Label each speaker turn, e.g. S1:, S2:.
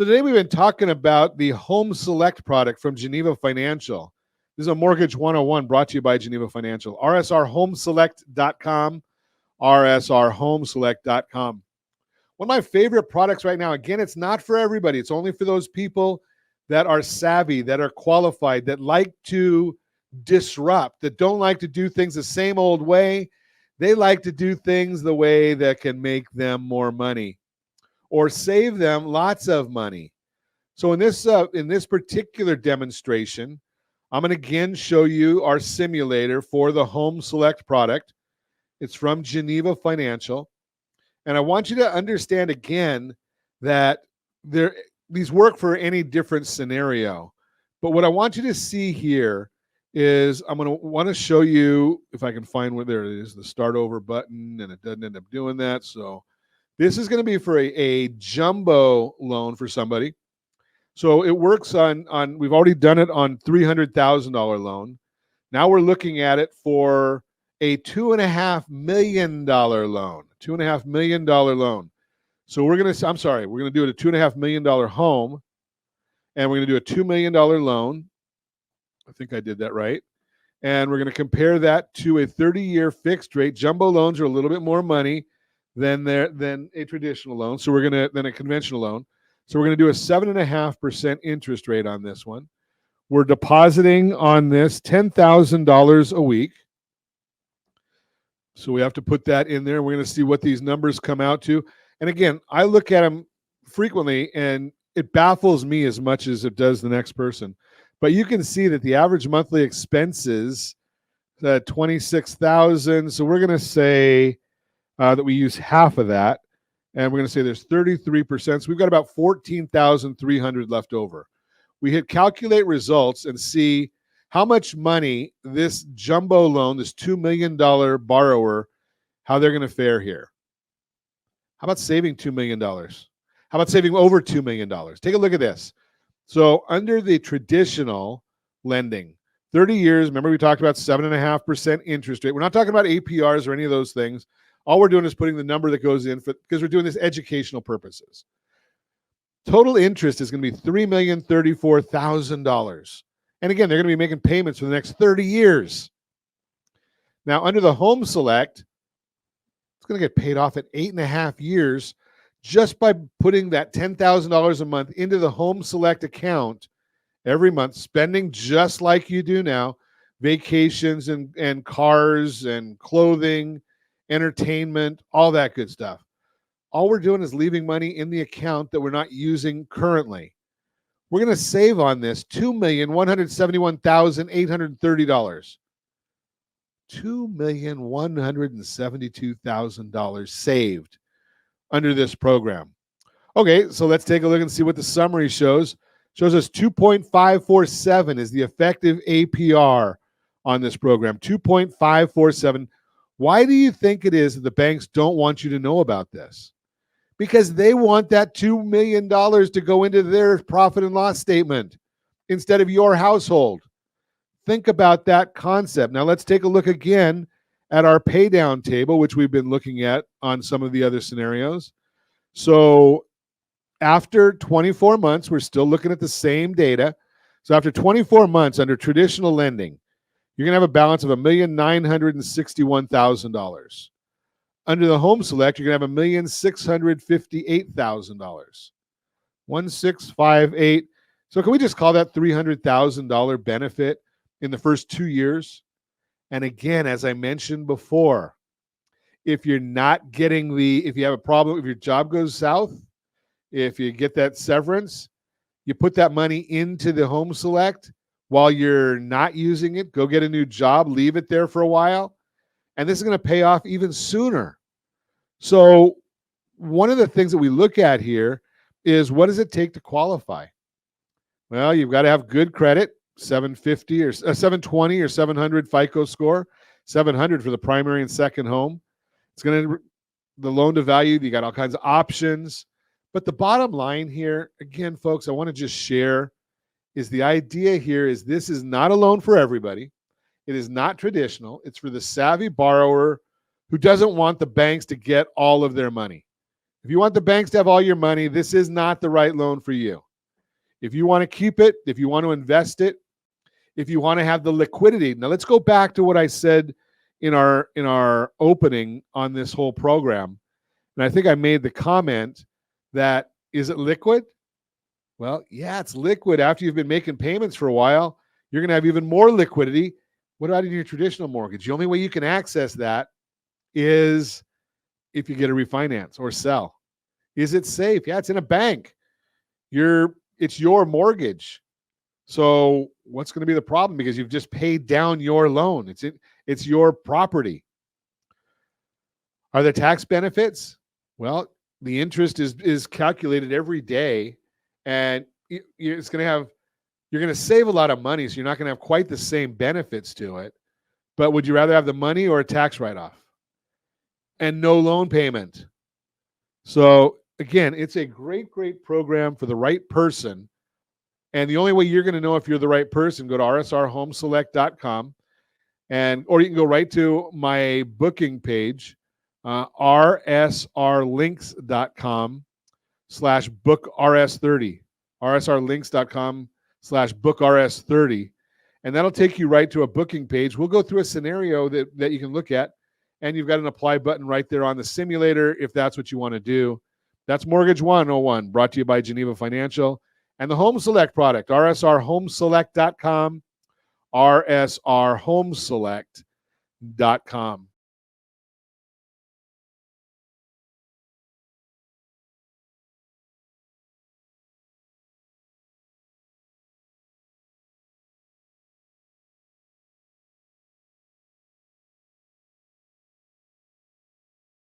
S1: So today we've been talking about the Home Select product from Geneva Financial. This is a Mortgage 101 brought to you by Geneva Financial. rsrhomeselect.com, rsrhomeselect.com. One of my favorite products right now, again, it's not for everybody. It's only for those people that are savvy, that are qualified, that like to disrupt, that don't like to do things the same old way. They like to do things the way that can make them more money or save them lots of money. So in this particular demonstration, I'm going to again show you our simulator for the Home Select product. It's from Geneva Financial. And I want you to understand again that these work for any different scenario. But what I want you to see here is I'm going to want to show you, if I can find where there it is, the start over button, and it doesn't end up doing that. So this is going to be for a jumbo loan for somebody. So it works on we've already done it on $300,000 loan. Now we're looking at it for a $2.5 million loan. $2.5 million loan. So we're going to do it a $2.5 million home, and we're going to do a $2 million loan. I think I did that right. And we're going to compare that to a 30-year fixed rate. Jumbo loans are a little bit more money than a traditional loan. So we're going to than a conventional loan. So we're going to do a 7.5% interest rate on this one. We're depositing on this $10,000 a week. So we have to put that in there. We're going to see what these numbers come out to. And again, I look at them frequently, and it baffles me as much as it does the next person. But you can see that the average monthly expenses, $26,000. So we're going to say that we use half of that, and we're going to say there's 33%. So we've got about $14,300 left over. We hit calculate results and see how much money this jumbo loan, this $2 million borrower, how they're going to fare here. How about saving $2 million? How about saving over $2 million? Take a look at this. So under the traditional lending, 30 years, remember we talked about 7.5% interest rate. We're not talking about APRs or any of those things. All we're doing is putting the number that goes in because we're doing this educational purposes. Total interest is going to be $3,034,000. And again, they're going to be making payments for the next 30 years. Now, under the Home Select, it's going to get paid off at 8.5 years just by putting that $10,000 a month into the Home Select account every month, spending just like you do now, vacations and cars and clothing, entertainment, all that good stuff. All we're doing is leaving money in the account that we're not using currently. We're going to save on this $2,171,830. $2,172,000 saved under this program. Okay, so let's take a look and see what the summary shows. Shows us 2.547 is the effective APR on this program. 2.547. Why do you think it is that the banks don't want you to know about this? Because they want that $2 million to go into their profit and loss statement instead of your household. Think about that concept. Now let's take a look again at our pay down table, which we've been looking at on some of the other scenarios. So after 24 months, we're still looking at the same data. So after 24 months under traditional lending, you're going to have a balance of $1,961,000. Under the Home Select, you're going to have $1,658,000. 1,658. So can we just call that $300,000 benefit in the first 2 years? And again, as I mentioned before, if you're not getting if you have a problem, if your job goes south, if you get that severance, you put that money into the Home Select while you're not using it, go get a new job, leave it there for a while, and this is going to pay off even sooner. So one of the things that we look at here is, what does it take to qualify? Well, you've got to have good credit, 750 or 720 or 700 FICO score, 700 for the primary and second home. It's going to, the loan to value, you got all kinds of options. But the bottom line here, again, folks, I want to just share is the idea here is this is not a loan for everybody. It is not traditional. It's for the savvy borrower who doesn't want the banks to get all of their money. If you want the banks to have all your money, this is not the right loan for you. If you want to keep it, if you want to invest it, if you want to have the liquidity. Now let's go back to what I said in our opening on this whole program. And I think I made the comment that, is it liquid? Well, yeah, it's liquid. After you've been making payments for a while, you're going to have even more liquidity. What about in your traditional mortgage? The only way you can access that is if you get a refinance or sell. Is it safe? Yeah, it's in a bank. It's your mortgage. So what's going to be the problem? Because you've just paid down your loan. It's your property. Are there tax benefits? Well, the interest is calculated every day, and you're going to save a lot of money, so you're not going to have quite the same benefits to it. But would you rather have the money or a tax write-off? And no loan payment. So again, it's a great, great program for the right person. And the only way you're going to know if you're the right person, go to rsrhomeselect.com, or you can go right to my booking page, rsrlinks.com/bookrs30, rsrlinks.com/bookrs30. And that'll take you right to a booking page. We'll go through a scenario that you can look at, and you've got an apply button right there on the simulator if that's what you want to do. That's Mortgage 101, brought to you by Geneva Financial. And the Home Select product, rsrhomeselect.com, rsrhomeselect.com.